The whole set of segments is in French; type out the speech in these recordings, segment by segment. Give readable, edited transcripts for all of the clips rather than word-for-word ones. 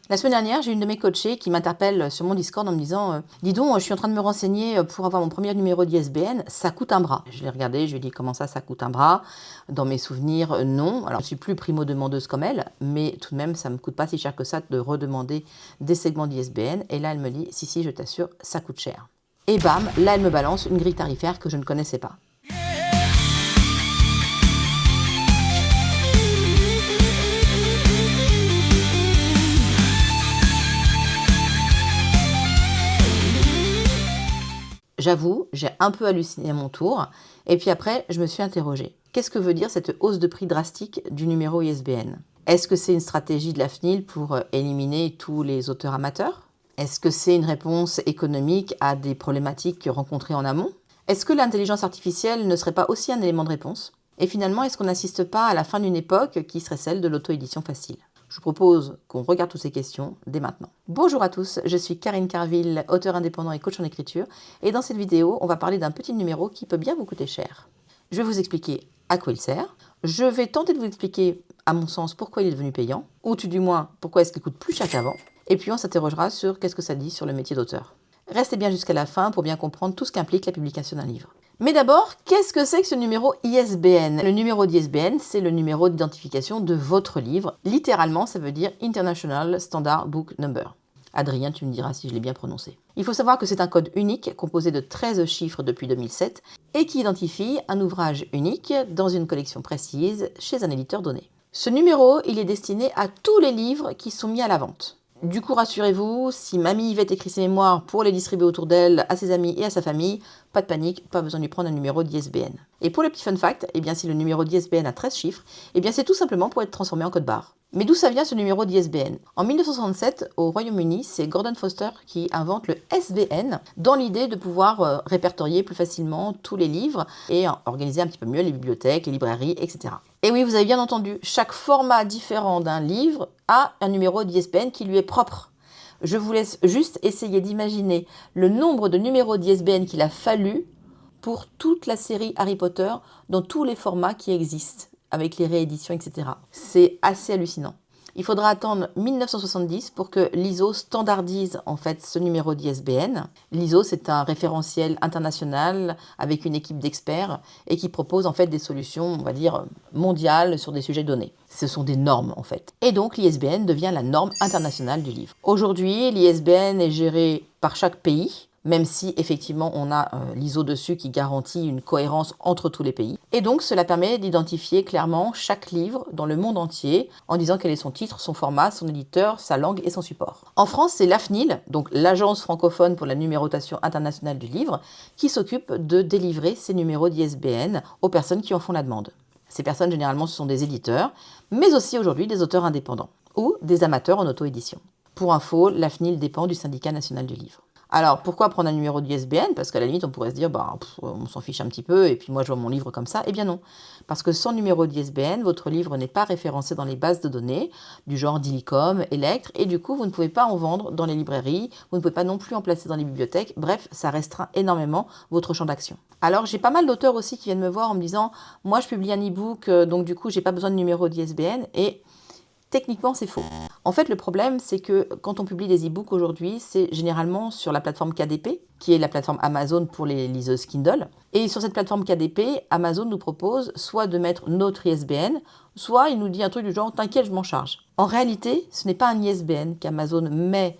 La semaine dernière, j'ai une de mes coachées qui m'interpelle sur mon Discord en me disant dis donc, je suis en train de me renseigner pour avoir mon premier numéro d'ISBN, ça coûte un bras. Je l'ai regardé, je lui ai dit comment ça coûte un bras. Dans mes souvenirs, non. Alors, je ne suis plus primo-demandeuse comme elle, mais tout de même, ça ne me coûte pas si cher que ça de redemander des segments d'ISBN. Et là, elle me dit si, je t'assure, ça coûte cher. Et bam, là, elle me balance une grille tarifaire que je ne connaissais pas. J'avoue, j'ai un peu halluciné à mon tour, et puis après, je me suis interrogée. Qu'est-ce que veut dire cette hausse de prix drastique du numéro ISBN? Est-ce que c'est une stratégie de la FNIL pour éliminer tous les auteurs amateurs? Est-ce que c'est une réponse économique à des problématiques rencontrées en amont? Est-ce que l'intelligence artificielle ne serait pas aussi un élément de réponse? Et finalement, est-ce qu'on n'assiste pas à la fin d'une époque qui serait celle de l'auto-édition facile? Je vous propose qu'on regarde toutes ces questions dès maintenant. Bonjour à tous, je suis Karine Carville, auteure indépendant et coach en écriture. Et dans cette vidéo, on va parler d'un petit numéro qui peut bien vous coûter cher. Je vais vous expliquer à quoi il sert. Je vais tenter de vous expliquer, à mon sens, pourquoi il est devenu payant. Ou tout du moins, pourquoi est-ce qu'il coûte plus cher qu'avant. Et puis on s'interrogera sur qu'est-ce que ça dit sur le métier d'auteur. Restez bien jusqu'à la fin pour bien comprendre tout ce qu'implique la publication d'un livre. Mais d'abord, qu'est-ce que c'est que ce numéro ISBN? Le numéro d'ISBN, c'est le numéro d'identification de votre livre. Littéralement, ça veut dire International Standard Book Number. Adrien, tu me diras si je l'ai bien prononcé. Il faut savoir que c'est un code unique composé de 13 chiffres depuis 2007 et qui identifie un ouvrage unique dans une collection précise chez un éditeur donné. Ce numéro, il est destiné à tous les livres qui sont mis à la vente. Du coup, rassurez-vous, si Mamie Yvette écrit ses mémoires pour les distribuer autour d'elle, à ses amis et à sa famille, pas de panique, pas besoin de lui prendre un numéro d'ISBN. Et pour le petit fun fact, si le numéro d'ISBN a 13 chiffres, c'est tout simplement pour être transformé en code barre. Mais d'où ça vient ce numéro d'ISBN? En 1967, au Royaume-Uni, c'est Gordon Foster qui invente le SBN dans l'idée de pouvoir répertorier plus facilement tous les livres et organiser un petit peu mieux les bibliothèques, les librairies, etc. Et oui, vous avez bien entendu, chaque format différent d'un livre a un numéro d'ISBN qui lui est propre. Je vous laisse juste essayer d'imaginer le nombre de numéros d'ISBN qu'il a fallu pour toute la série Harry Potter dans tous les formats qui existent, avec les rééditions, etc. C'est assez hallucinant. Il faudra attendre 1970 pour que l'ISO standardise en fait ce numéro d'ISBN. L'ISO, c'est un référentiel international avec une équipe d'experts et qui propose en fait des solutions, on va dire, mondiales sur des sujets donnés. Ce sont des normes en fait. Et donc l'ISBN devient la norme internationale du livre. Aujourd'hui, l'ISBN est géré par chaque pays, même si effectivement on a l'ISO dessus qui garantit une cohérence entre tous les pays. Et donc cela permet d'identifier clairement chaque livre dans le monde entier en disant quel est son titre, son format, son éditeur, sa langue et son support. En France, c'est l'AFNIL, donc l'Agence francophone pour la numérotation internationale du livre, qui s'occupe de délivrer ces numéros d'ISBN aux personnes qui en font la demande. Ces personnes, généralement, ce sont des éditeurs, mais aussi aujourd'hui des auteurs indépendants ou des amateurs en auto-édition. Pour info, l'AFNIL dépend du Syndicat national du livre. Alors, pourquoi prendre un numéro d'ISBN? Parce qu'à la limite, on pourrait se dire, on s'en fiche un petit peu, et puis moi, je vois mon livre comme ça. Eh bien non, parce que sans numéro d'ISBN, votre livre n'est pas référencé dans les bases de données, du genre Dilicom, Electre, et du coup, vous ne pouvez pas en vendre dans les librairies, vous ne pouvez pas non plus en placer dans les bibliothèques, bref, ça restreint énormément votre champ d'action. Alors, j'ai pas mal d'auteurs aussi qui viennent me voir en me disant, moi, je publie un e-book, donc du coup, j'ai pas besoin de numéro d'ISBN, et techniquement, c'est faux. En fait, le problème, c'est que quand on publie des e-books aujourd'hui, c'est généralement sur la plateforme KDP, qui est la plateforme Amazon pour les liseuses Kindle. Et sur cette plateforme KDP, Amazon nous propose soit de mettre notre ISBN, soit il nous dit un truc du genre « t'inquiète, je m'en charge ». En réalité, ce n'est pas un ISBN qu'Amazon met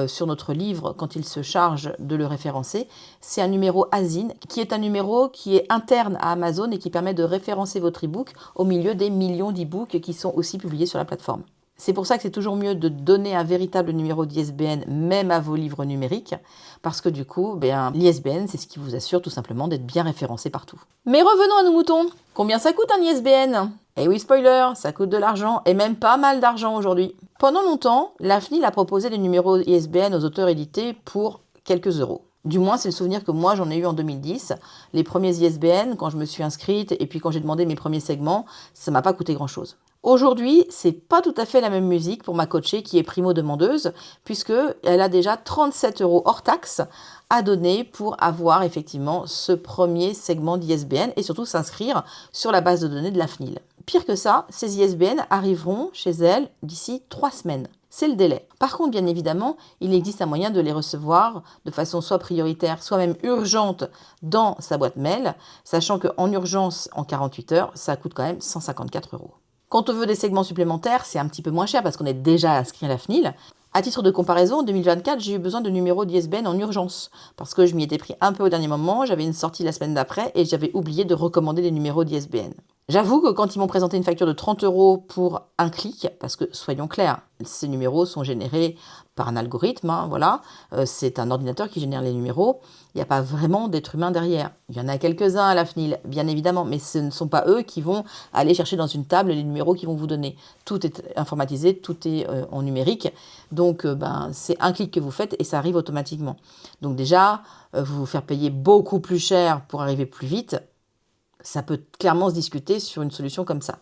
sur notre livre quand il se charge de le référencer, c'est un numéro ASIN qui est un numéro qui est interne à Amazon et qui permet de référencer votre e-book au milieu des millions d'e-books qui sont aussi publiés sur la plateforme. C'est pour ça que c'est toujours mieux de donner un véritable numéro d'ISBN même à vos livres numériques parce que du coup, l'ISBN, c'est ce qui vous assure tout simplement d'être bien référencé partout. Mais revenons à nos moutons. Combien ça coûte un ISBN? Eh oui, spoiler, ça coûte de l'argent, et même pas mal d'argent aujourd'hui. Pendant longtemps, l'AFNIL a proposé les numéros ISBN aux auteurs édités pour quelques euros. Du moins, c'est le souvenir que moi, j'en ai eu en 2010. Les premiers ISBN, quand je me suis inscrite, et puis quand j'ai demandé mes premiers segments, ça m'a pas coûté grand-chose. Aujourd'hui, c'est pas tout à fait la même musique pour ma coachée qui est primo-demandeuse, puisqu'elle a déjà 37 € hors taxe à donner pour avoir effectivement ce premier segment d'ISBN et surtout s'inscrire sur la base de données de l'AFNIL. Pire que ça, ces ISBN arriveront chez elle d'ici 3 semaines. c'est le délai. Par contre, bien évidemment, il existe un moyen de les recevoir de façon soit prioritaire, soit même urgente dans sa boîte mail, sachant qu'en urgence, en 48 heures, ça coûte quand même 154 €. Quand on veut des segments supplémentaires, c'est un petit peu moins cher parce qu'on est déjà inscrit à la FNIL. À titre de comparaison, en 2024, j'ai eu besoin de numéros d'ISBN en urgence parce que je m'y étais pris un peu au dernier moment, j'avais une sortie la semaine d'après et j'avais oublié de recommander les numéros d'ISBN. J'avoue que quand ils m'ont présenté une facture de 30 € pour un clic, parce que soyons clairs, ces numéros sont générés par un algorithme, hein, voilà, c'est un ordinateur qui génère les numéros, il n'y a pas vraiment d'être humain derrière. Il y en a quelques-uns à la FNIL, bien évidemment, mais ce ne sont pas eux qui vont aller chercher dans une table les numéros qu'ils vont vous donner. Tout est informatisé, tout est en numérique, donc c'est un clic que vous faites et ça arrive automatiquement. Donc déjà, vous faire payer beaucoup plus cher pour arriver plus vite, ça peut clairement se discuter sur une solution comme ça.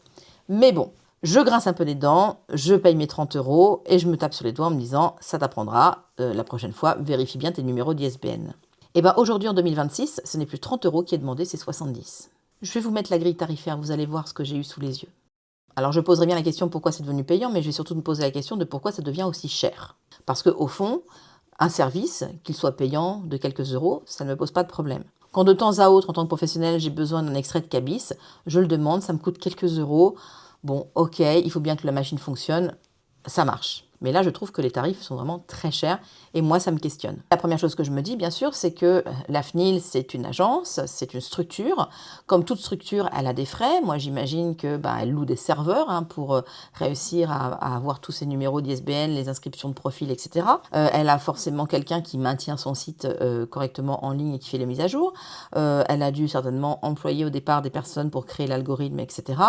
Mais bon, je grince un peu les dents, je paye mes 30 € et je me tape sur les doigts en me disant « ça t'apprendra, la prochaine fois, vérifie bien tes numéros d'ISBN ». Et bien aujourd'hui en 2026, ce n'est plus 30 € qui est demandé, c'est 70. Je vais vous mettre la grille tarifaire, vous allez voir ce que j'ai eu sous les yeux. Alors je poserai bien la question pourquoi c'est devenu payant, mais je vais surtout me poser la question de pourquoi ça devient aussi cher. Parce qu'au fond, un service, qu'il soit payant de quelques euros, ça ne me pose pas de problème. Quand de temps à autre, en tant que professionnel, j'ai besoin d'un extrait de cabis, je le demande, ça me coûte quelques euros. Bon, ok, il faut bien que la machine fonctionne, ça marche. Mais là, je trouve que les tarifs sont vraiment très chers et moi, ça me questionne. La première chose que je me dis, bien sûr, c'est que la FNIL, c'est une agence, c'est une structure. Comme toute structure, elle a des frais. Moi, j'imagine que elle loue des serveurs pour réussir à avoir tous ces numéros d'ISBN, les inscriptions de profil, etc. Elle a forcément quelqu'un qui maintient son site correctement en ligne et qui fait les mises à jour. Elle a dû certainement employer au départ des personnes pour créer l'algorithme, etc.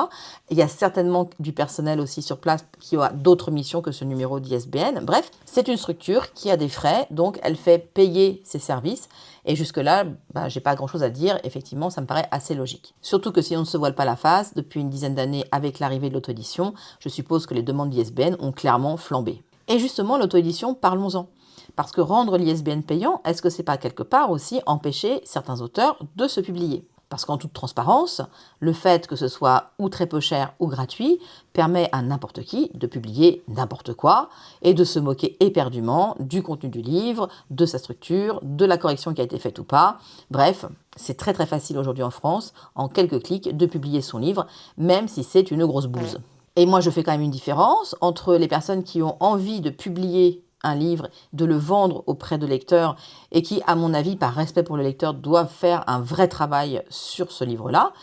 Il y a certainement du personnel aussi sur place qui a d'autres missions que ce numéro d'ISBN. Bref, c'est une structure qui a des frais, donc elle fait payer ses services. Et jusque-là, j'ai pas grand-chose à dire. Effectivement, ça me paraît assez logique. Surtout que si on ne se voile pas la face, depuis une dizaine d'années avec l'arrivée de l'auto-édition, je suppose que les demandes d'ISBN ont clairement flambé. Et justement, l'auto-édition, parlons-en. Parce que rendre l'ISBN payant, est-ce que c'est pas quelque part aussi empêcher certains auteurs de se publier ? Parce qu'en toute transparence, le fait que ce soit ou très peu cher ou gratuit permet à n'importe qui de publier n'importe quoi et de se moquer éperdument du contenu du livre, de sa structure, de la correction qui a été faite ou pas. Bref, c'est très très facile aujourd'hui en France, en quelques clics, de publier son livre, même si c'est une grosse bouse. Et moi, je fais quand même une différence entre les personnes qui ont envie de publier un livre, de le vendre auprès de lecteurs et qui, à mon avis, par respect pour le lecteur, doivent faire un vrai travail sur ce livre-là,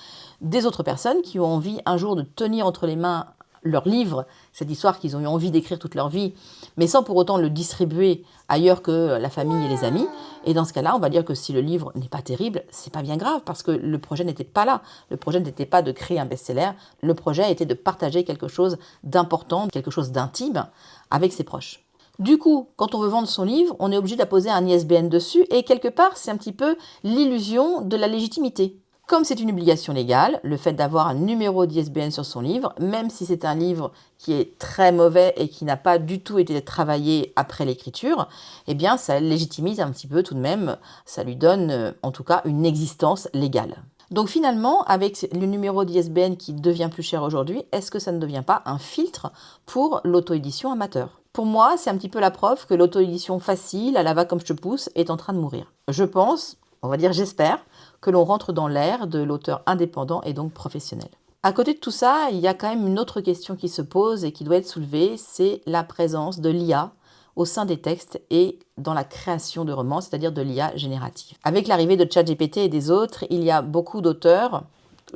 des autres personnes qui ont envie un jour de tenir entre les mains leur livre, cette histoire qu'ils ont eu envie d'écrire toute leur vie, mais sans pour autant le distribuer ailleurs que la famille et les amis. Et dans ce cas-là, on va dire que si le livre n'est pas terrible, c'est pas bien grave parce que le projet n'était pas là. Le projet n'était pas de créer un best-seller. Le projet était de partager quelque chose d'important, quelque chose d'intime avec ses proches. Du coup, quand on veut vendre son livre, on est obligé d'apposer un ISBN dessus et quelque part, c'est un petit peu l'illusion de la légitimité. Comme c'est une obligation légale, le fait d'avoir un numéro d'ISBN sur son livre, même si c'est un livre qui est très mauvais et qui n'a pas du tout été travaillé après l'écriture, eh bien ça légitimise un petit peu tout de même, ça lui donne en tout cas une existence légale. Donc finalement, avec le numéro d'ISBN qui devient plus cher aujourd'hui, est-ce que ça ne devient pas un filtre pour l'auto-édition amateur ? Pour moi, c'est un petit peu la preuve que l'auto-édition facile, à la va comme je te pousse, est en train de mourir. Je pense, on va dire j'espère, que l'on rentre dans l'ère de l'auteur indépendant et donc professionnel. À côté de tout ça, il y a quand même une autre question qui se pose et qui doit être soulevée, c'est la présence de l'IA au sein des textes et dans la création de romans, c'est-à-dire de l'IA générative. Avec l'arrivée de ChatGPT et des autres, il y a beaucoup d'auteurs,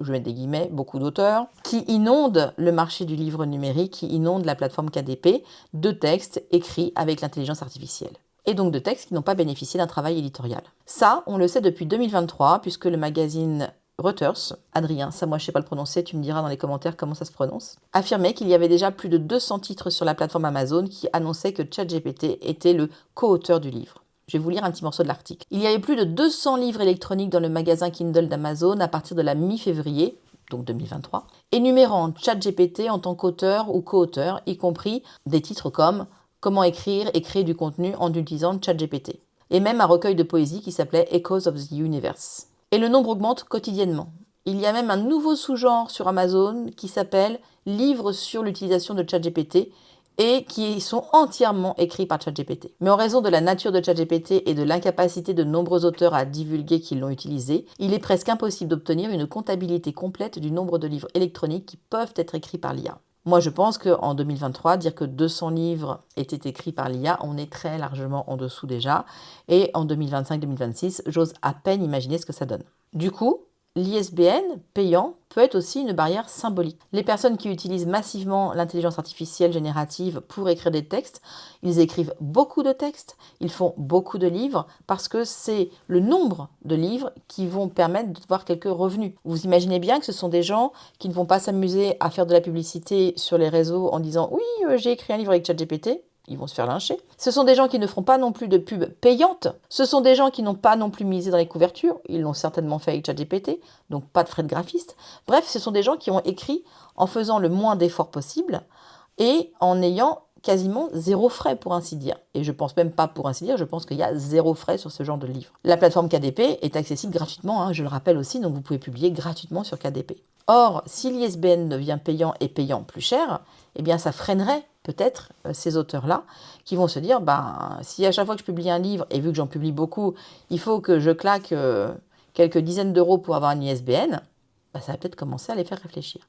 je mets des guillemets, beaucoup d'auteurs, qui inondent le marché du livre numérique, qui inondent la plateforme KDP de textes écrits avec l'intelligence artificielle. Et donc de textes qui n'ont pas bénéficié d'un travail éditorial. Ça, on le sait depuis 2023, puisque le magazine Reuters, Adrien, ça moi je sais pas le prononcer, tu me diras dans les commentaires comment ça se prononce, affirmait qu'il y avait déjà plus de 200 titres sur la plateforme Amazon qui annonçaient que ChatGPT était le co-auteur du livre. Je vais vous lire un petit morceau de l'article. Il y avait plus de 200 livres électroniques dans le magasin Kindle d'Amazon à partir de la mi-février, donc 2023, énumérant ChatGPT en tant qu'auteur ou co-auteur, y compris des titres comme « Comment écrire et créer du contenu en utilisant ChatGPT » et même un recueil de poésie qui s'appelait « Echoes of the Universe ». Et le nombre augmente quotidiennement. Il y a même un nouveau sous-genre sur Amazon qui s'appelle « Livres sur l'utilisation de ChatGPT » et qui sont entièrement écrits par ChatGPT. Mais en raison de la nature de ChatGPT et de l'incapacité de nombreux auteurs à divulguer qu'ils l'ont utilisé, il est presque impossible d'obtenir une comptabilité complète du nombre de livres électroniques qui peuvent être écrits par l'IA. Moi, je pense qu'en 2023, dire que 200 livres étaient écrits par l'IA, on est très largement en dessous déjà. Et en 2025-2026, j'ose à peine imaginer ce que ça donne. Du coup, l'ISBN payant peut être aussi une barrière symbolique. Les personnes qui utilisent massivement l'intelligence artificielle générative pour écrire des textes, ils écrivent beaucoup de textes, ils font beaucoup de livres parce que c'est le nombre de livres qui vont permettre d'avoir quelques revenus. Vous imaginez bien que ce sont des gens qui ne vont pas s'amuser à faire de la publicité sur les réseaux en disant « Oui, j'ai écrit un livre avec ChatGPT ». Ils vont se faire lyncher. Ce sont des gens qui ne feront pas non plus de pub payante. Ce sont des gens qui n'ont pas non plus misé dans les couvertures. Ils l'ont certainement fait avec ChatGPT, donc pas de frais de graphiste. Bref, ce sont des gens qui ont écrit en faisant le moins d'efforts possible et en ayant quasiment zéro frais pour ainsi dire. Et je pense même pas pour ainsi dire, je pense qu'il y a zéro frais sur ce genre de livre. La plateforme KDP est accessible gratuitement, je le rappelle aussi, donc vous pouvez publier gratuitement sur KDP. Or, si l'ISBN devient payant et payant plus cher, eh bien ça freinerait peut-être ces auteurs-là qui vont se dire, si à chaque fois que je publie un livre, et vu que j'en publie beaucoup, il faut que je claque quelques dizaines d'euros pour avoir un ISBN, ça va peut-être commencer à les faire réfléchir.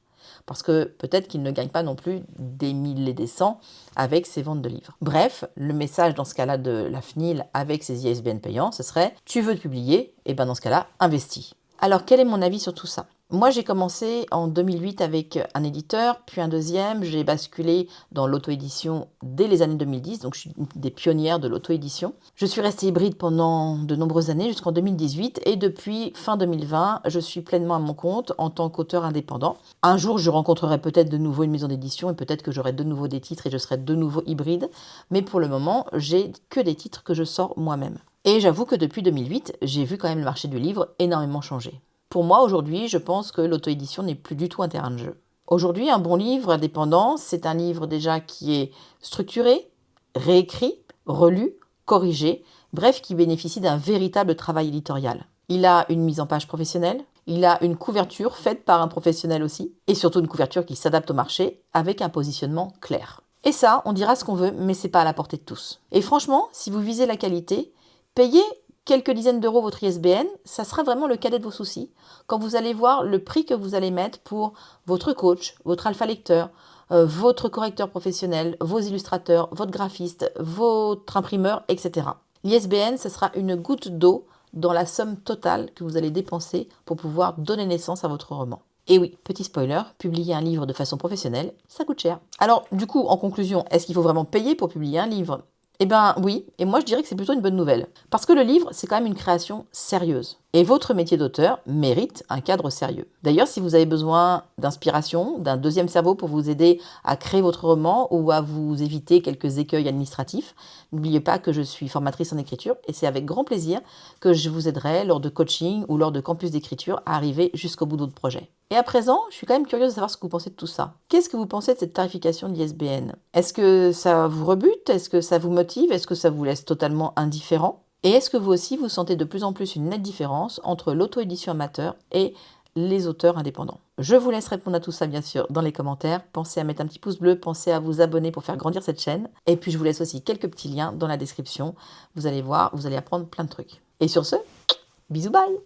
Parce que peut-être qu'ils ne gagnent pas non plus des mille et des cents avec ces ventes de livres. Bref, le message dans ce cas-là de la FNIL avec ses ISBN payants, ce serait « tu veux te publier, et dans ce cas-là, investis ». Alors quel est mon avis sur tout ça ? Moi, j'ai commencé en 2008 avec un éditeur, puis un deuxième. J'ai basculé dans l'auto-édition dès les années 2010, donc je suis une des pionnières de l'auto-édition. Je suis restée hybride pendant de nombreuses années, jusqu'en 2018, et depuis fin 2020, je suis pleinement à mon compte en tant qu'auteur indépendant. Un jour, je rencontrerai peut-être de nouveau une maison d'édition, et peut-être que j'aurai de nouveau des titres et je serai de nouveau hybride, mais pour le moment, j'ai que des titres que je sors moi-même. Et j'avoue que depuis 2008, j'ai vu quand même le marché du livre énormément changer. Pour moi, aujourd'hui, je pense que l'auto-édition n'est plus du tout un terrain de jeu. Aujourd'hui, un bon livre indépendant, c'est un livre déjà qui est structuré, réécrit, relu, corrigé, bref, qui bénéficie d'un véritable travail éditorial. Il a une mise en page professionnelle, il a une couverture faite par un professionnel aussi, et surtout une couverture qui s'adapte au marché avec un positionnement clair. Et ça, on dira ce qu'on veut, mais c'est pas à la portée de tous. Et franchement, si vous visez la qualité, payez quelques dizaines d'euros votre ISBN, ça sera vraiment le cadet de vos soucis quand vous allez voir le prix que vous allez mettre pour votre coach, votre alpha lecteur, votre correcteur professionnel, vos illustrateurs, votre graphiste, votre imprimeur, etc. L'ISBN, ce sera une goutte d'eau dans la somme totale que vous allez dépenser pour pouvoir donner naissance à votre roman. Et oui, petit spoiler, publier un livre de façon professionnelle, ça coûte cher. Alors du coup, en conclusion, est-ce qu'il faut vraiment payer pour publier un livre ? Eh bien oui, et moi je dirais que c'est plutôt une bonne nouvelle. Parce que le livre, c'est quand même une création sérieuse. Et votre métier d'auteur mérite un cadre sérieux. D'ailleurs, si vous avez besoin d'inspiration, d'un deuxième cerveau pour vous aider à créer votre roman ou à vous éviter quelques écueils administratifs, n'oubliez pas que je suis formatrice en écriture et c'est avec grand plaisir que je vous aiderai lors de coaching ou lors de campus d'écriture à arriver jusqu'au bout de votre projet. Et à présent, je suis quand même curieuse de savoir ce que vous pensez de tout ça. Qu'est-ce que vous pensez de cette tarification de l'ISBN ? Est-ce que ça vous rebute ? Est-ce que ça vous motive ? Est-ce que ça vous laisse totalement indifférent ? Et est-ce que vous aussi, vous sentez de plus en plus une nette différence entre l'auto-édition amateur et les auteurs indépendants ? Je vous laisse répondre à tout ça, bien sûr, dans les commentaires. Pensez à mettre un petit pouce bleu, pensez à vous abonner pour faire grandir cette chaîne. Et puis, je vous laisse aussi quelques petits liens dans la description. Vous allez voir, vous allez apprendre plein de trucs. Et sur ce, bisous, bye !